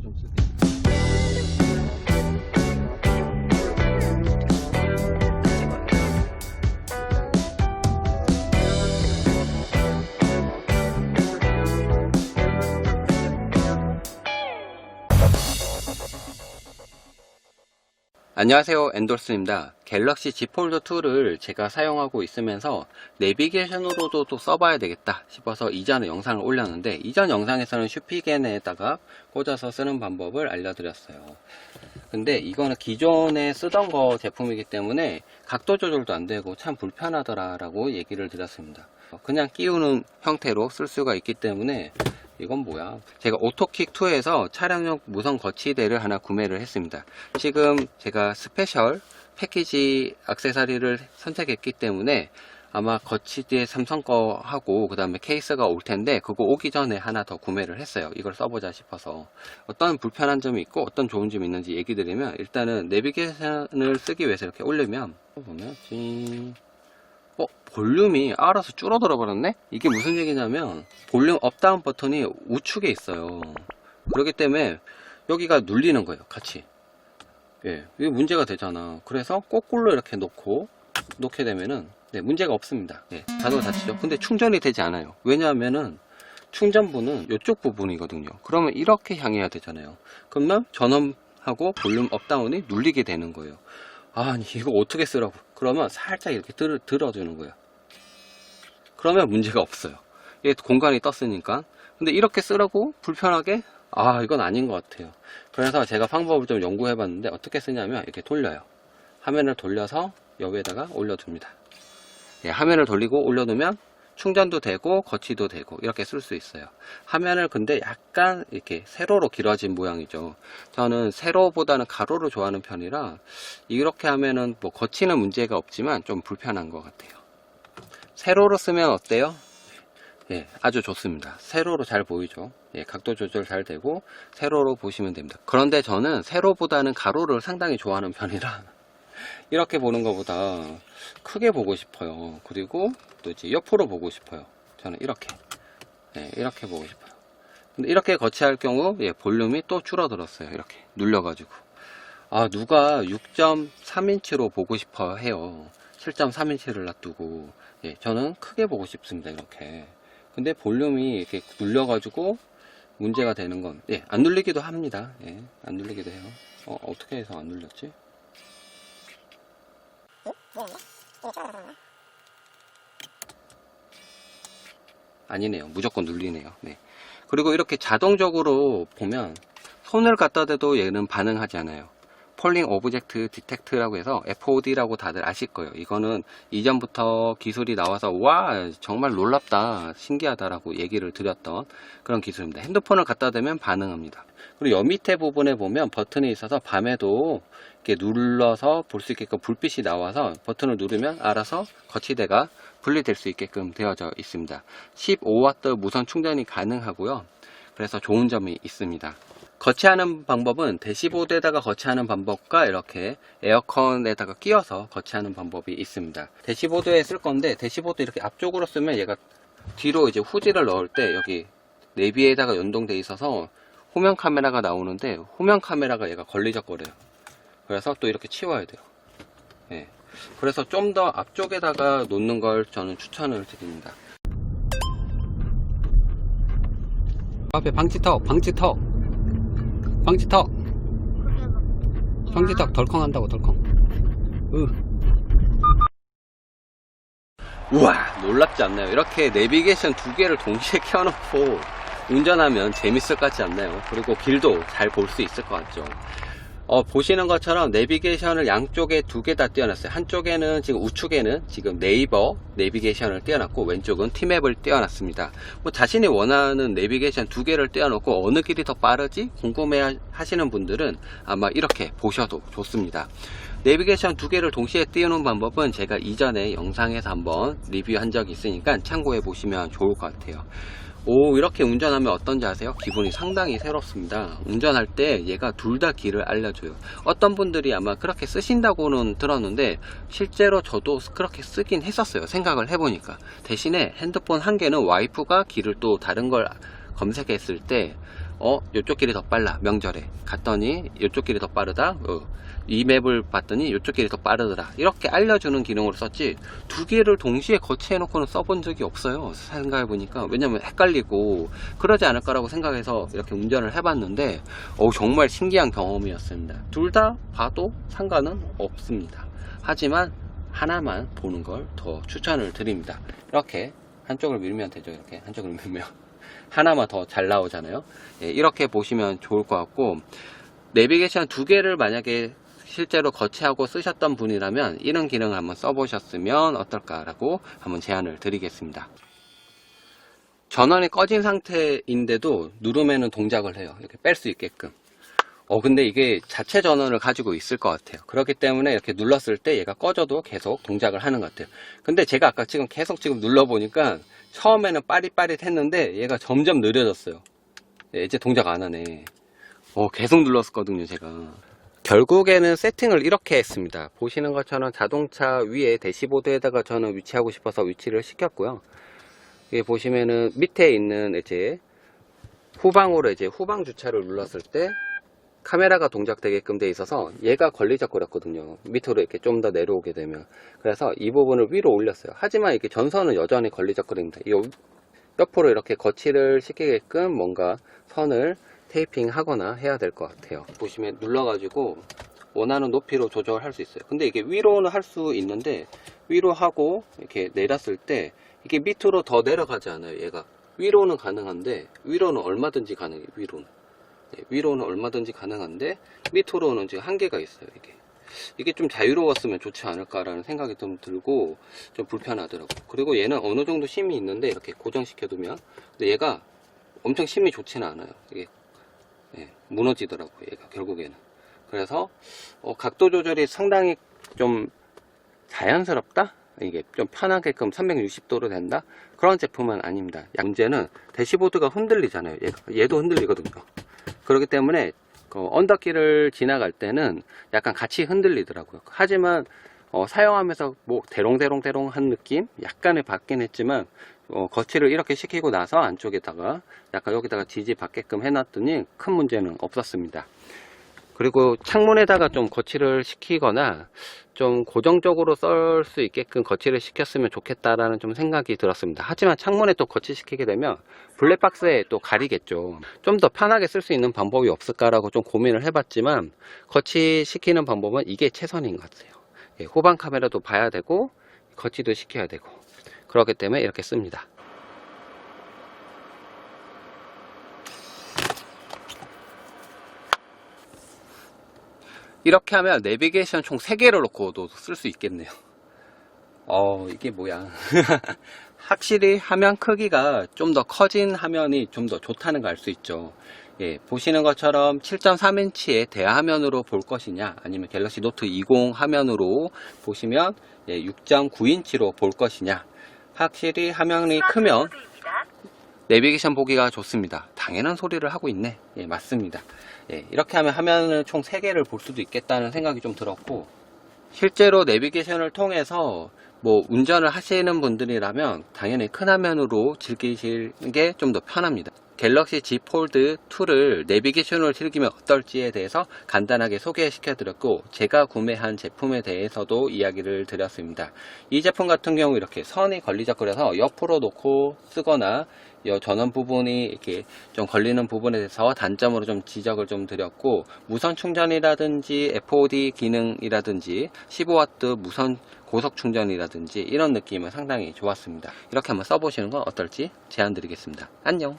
좀 쓸게요. 안녕하세요, 엔돌스입니다. 갤럭시 Z 폴드 2를 제가 사용하고 있으면서 내비게이션으로도 또 써봐야 되겠다 싶어서 이전에 영상을 올렸는데, 이전 영상에서는 슈피겐에다가 꽂아서 쓰는 방법을 알려드렸어요. 근데 이거는 기존에 쓰던 거 제품이기 때문에 각도 조절도 안 되고 참 불편하더라 라고 얘기를 드렸습니다. 그냥 끼우는 형태로 쓸 수가 있기 때문에 이건 뭐야, 제가 오토킥2에서 차량용 무선 거치대를 하나 구매를 했습니다. 지금 제가 스페셜 패키지 액세서리를 선택했기 때문에 아마 거치대 삼성 거 하고 그 다음에 케이스가 올 텐데, 그거 오기 전에 하나 더 구매를 했어요. 이걸 써보자 싶어서. 어떤 불편한 점이 있고 어떤 좋은 점이 있는지 얘기 드리면, 일단은 내비게이션을 쓰기 위해서 이렇게 올리면 보면 볼륨이 알아서 줄어들어 버렸네? 이게 무슨 얘기냐면, 볼륨 업다운 버튼이 우측에 있어요. 그렇기 때문에 여기가 눌리는 거예요, 같이. 예, 이게 문제가 되잖아. 그래서 거꾸로 이렇게 놓게 되면은 문제가 없습니다. 예, 자동으로 닫히죠. 근데 충전이 되지 않아요. 왜냐하면은 충전부는 이쪽 부분이거든요. 그러면 이렇게 향해야 되잖아요. 그러면 전원하고 볼륨 업다운이 눌리게 되는 거예요. 아니, 이거 어떻게 쓰라고. 그러면 살짝 이렇게 들어주는 거예요. 그러면 문제가 없어요. 이게 공간이 떴으니까. 근데 이렇게 쓰라고 불편하게? 이건 아닌 것 같아요. 그래서 제가 방법을 좀 연구해 봤는데, 어떻게 쓰냐면 이렇게 돌려요. 화면을 돌려서 여기에다가 올려둡니다. 예, 화면을 돌리고 올려놓으면 충전도 되고 거치도 되고 이렇게 쓸 수 있어요. 화면을 근데 약간 이렇게 세로로 길어진 모양이죠. 저는 세로보다는 가로로 좋아하는 편이라 이렇게 하면은 뭐 거치는 문제가 없지만 좀 불편한 것 같아요. 세로로 쓰면 어때요? 예, 아주 좋습니다. 세로로 잘 보이죠. 예, 각도 조절 잘 되고 세로로 보시면 됩니다. 그런데 저는 세로보다는 가로를 상당히 좋아하는 편이라 이렇게 보는 것보다 크게 보고 싶어요. 그리고 또 이제 옆으로 보고 싶어요. 저는 이렇게, 예, 이렇게 보고 싶어요. 근데 이렇게 거치할 경우 볼륨이 또 줄어들었어요. 이렇게 눌려가지고. 누가 6.3인치로 보고 싶어 해요. 7.3인치를 놔두고. 예, 저는 크게 보고 싶습니다. 이렇게. 근데 볼륨이 이렇게 눌려가지고 문제가 되는 건, 안 눌리기도 합니다. 예, 안 눌리기도 해요. 어떻게 해서 안 눌렸지? 아니네요. 무조건 눌리네요. 네. 그리고 이렇게 자동적으로 보면 손을 갖다 대도 얘는 반응하지 않아요. 폴링 오브젝트 디텍트라고 해서 FOD라고 다들 아실 거예요. 이거는 이전부터 기술이 나와서 와 정말 놀랍다, 신기하다라고 얘기를 드렸던 그런 기술입니다. 핸드폰을 갖다 대면 반응합니다. 그리고 여 밑에 부분에 보면 버튼이 있어서 밤에도 이렇게 눌러서 볼 수 있게끔 불빛이 나와서 버튼을 누르면 알아서 거치대가 분리될 수 있게끔 되어져 있습니다. 15W 무선 충전이 가능하고요. 그래서 좋은 점이 있습니다. 거치하는 방법은 대시보드에다가 거치하는 방법과 이렇게 에어컨에다가 끼워서 거치하는 방법이 있습니다. 대시보드에 쓸 건데, 대시보드 이렇게 앞쪽으로 쓰면 얘가 뒤로 이제 후지를 넣을 때 여기 내비에다가 연동돼 있어서 후면 카메라가 나오는데, 후면 카메라가 얘가 걸리적거려요. 그래서 또 이렇게 치워야 돼요. 예. 그래서 좀 더 앞쪽에다가 놓는 걸 저는 추천을 드립니다. 앞에 방지턱 덜컹 한다고, 덜컹. 우와, 놀랍지 않나요? 이렇게 내비게이션 두 개를 동시에 켜놓고 운전하면 재밌을 것 같지 않나요? 그리고 길도 잘 볼 수 있을 것 같죠. 보시는 것처럼 내비게이션을 양쪽에 두 개 다 띄워놨어요. 한쪽에는 지금 우측에는 지금 네이버 내비게이션을 띄워놨고, 왼쪽은 티맵을 띄워놨습니다. 뭐 자신이 원하는 내비게이션 두 개를 띄워놓고 어느 길이 더 빠르지 궁금해 하시는 분들은 아마 이렇게 보셔도 좋습니다. 내비게이션 두 개를 동시에 띄우는 방법은 제가 이전에 영상에서 한번 리뷰한 적이 있으니까 참고해 보시면 좋을 것 같아요. 이렇게 운전하면 어떤지 아세요? 기분이 상당히 새롭습니다. 운전할 때 얘가 둘 다 길을 알려줘요. 어떤 분들이 아마 그렇게 쓰신다고는 들었는데, 실제로 저도 그렇게 쓰긴 했었어요. 생각을 해보니까. 대신에 핸드폰 한 개는 와이프가 길을 또 다른 걸 검색했을 때 요쪽 길이 더 빨라. 명절에 갔더니 요쪽 길이 더 빠르다. 이 맵을 봤더니 요쪽 길이 더 빠르더라. 이렇게 알려주는 기능으로 썼지, 두 개를 동시에 거치해 놓고는 써본 적이 없어요. 생각해보니까. 왜냐면 헷갈리고 그러지 않을까라고 생각해서 이렇게 운전을 해봤는데 정말 신기한 경험이었습니다. 둘 다 봐도 상관은 없습니다. 하지만 하나만 보는 걸 더 추천을 드립니다. 이렇게 한쪽을 밀면 되죠. 이렇게 한쪽을 밀면 하나만 더 잘 나오잖아요. 이렇게 보시면 좋을 것 같고, 내비게이션 두 개를 만약에 실제로 거치하고 쓰셨던 분이라면 이런 기능을 한번 써보셨으면 어떨까라고 한번 제안을 드리겠습니다. 전원이 꺼진 상태인데도 누르면은 동작을 해요. 이렇게 뺄 수 있게끔. 근데 이게 자체 전원을 가지고 있을 것 같아요. 그렇기 때문에 이렇게 눌렀을 때 얘가 꺼져도 계속 동작을 하는 것 같아요. 근데 제가 아까 지금 계속 눌러보니까 처음에는 빠릿빠릿 했는데 얘가 점점 느려졌어요. 이제 동작 안 하네. 계속 눌렀거든요, 제가. 결국에는 세팅을 이렇게 했습니다. 보시는 것처럼 자동차 위에 대시보드에다가 저는 위치하고 싶어서 위치를 시켰고요. 여기 보시면은 밑에 있는 이제 후방으로 이제 후방 주차를 눌렀을 때 카메라가 동작되게끔 돼 있어서 얘가 걸리적거렸거든요. 밑으로 이렇게 좀 더 내려오게 되면. 그래서 이 부분을 위로 올렸어요. 하지만 이게 전선은 여전히 걸리적거립니다. 이 옆으로 이렇게 거치를 시키게끔 뭔가 선을 테이핑 하거나 해야 될 것 같아요. 보시면 눌러가지고 원하는 높이로 조절할 수 있어요. 근데 이게 위로는 할 수 있는데, 위로 하고 이렇게 내렸을 때 이게 밑으로 더 내려가지 않아요. 얘가 위로는 가능한데, 위로는 얼마든지 가능해요. 위로는 얼마든지 가능한데 밑으로는 지금 한계가 있어요. 이게 좀 자유로웠으면 좋지 않을까라는 생각이 좀 들고 좀 불편하더라고요. 그리고 얘는 어느 정도 힘이 있는데 이렇게 고정시켜 두면, 근데 얘가 엄청 힘이 좋지는 않아요. 이게 무너지더라고요, 얘가 결국에는. 그래서 각도 조절이 상당히 좀 자연스럽다? 이게 좀 편하게끔 360도로 된다? 그런 제품은 아닙니다. 문제는 대시보드가 흔들리잖아요. 얘도 흔들리거든요. 그렇기 때문에 언덕길을 지나갈 때는 약간 같이 흔들리더라고요. 하지만 사용하면서 뭐 대롱대롱대롱 한 느낌? 약간의 받긴 했지만 거치를 이렇게 시키고 나서 안쪽에다가 약간 여기다가 지지 받게끔 해놨더니 큰 문제는 없었습니다. 그리고 창문에다가 좀 거치를 시키거나 좀 고정적으로 썰 수 있게끔 거치를 시켰으면 좋겠다라는 좀 생각이 들었습니다. 하지만 창문에 또 거치시키게 되면 블랙박스에 또 가리겠죠. 좀 더 편하게 쓸 수 있는 방법이 없을까라고 좀 고민을 해봤지만, 거치시키는 방법은 이게 최선인 것 같아요. 후방 카메라도 봐야 되고 거치도 시켜야 되고, 그렇기 때문에 이렇게 씁니다. 이렇게 하면 내비게이션 총 3개를 놓고도 쓸 수 있겠네요. 이게 뭐야. 확실히 화면 크기가 좀 더 커진 화면이 좀 더 좋다는 걸 알 수 있죠. 보시는 것처럼 7.3인치의 대화면으로 볼 것이냐, 아니면 갤럭시 노트 20 화면으로 보시면 6.9인치로 볼 것이냐. 확실히 화면이 크면 내비게이션 보기가 좋습니다. 당연한 소리를 하고 있네. 맞습니다. 이렇게 하면 화면을 총 3개를 볼 수도 있겠다는 생각이 좀 들었고, 실제로 내비게이션을 통해서 뭐 운전을 하시는 분들이라면 당연히 큰 화면으로 즐기시는 게 좀 더 편합니다. 갤럭시 Z 폴드 2를 내비게이션으로 즐기면 어떨지에 대해서 간단하게 소개시켜 드렸고, 제가 구매한 제품에 대해서도 이야기를 드렸습니다. 이 제품 같은 경우 이렇게 선이 걸리적거려서 옆으로 놓고 쓰거나 전원 부분이 이렇게 좀 걸리는 부분에 대해서 단점으로 좀 지적을 좀 드렸고, 무선 충전이라든지 FOD 기능이라든지 15W 무선 고속 충전이라든지 이런 느낌은 상당히 좋았습니다. 이렇게 한번 써보시는 건 어떨지 제안 드리겠습니다. 안녕.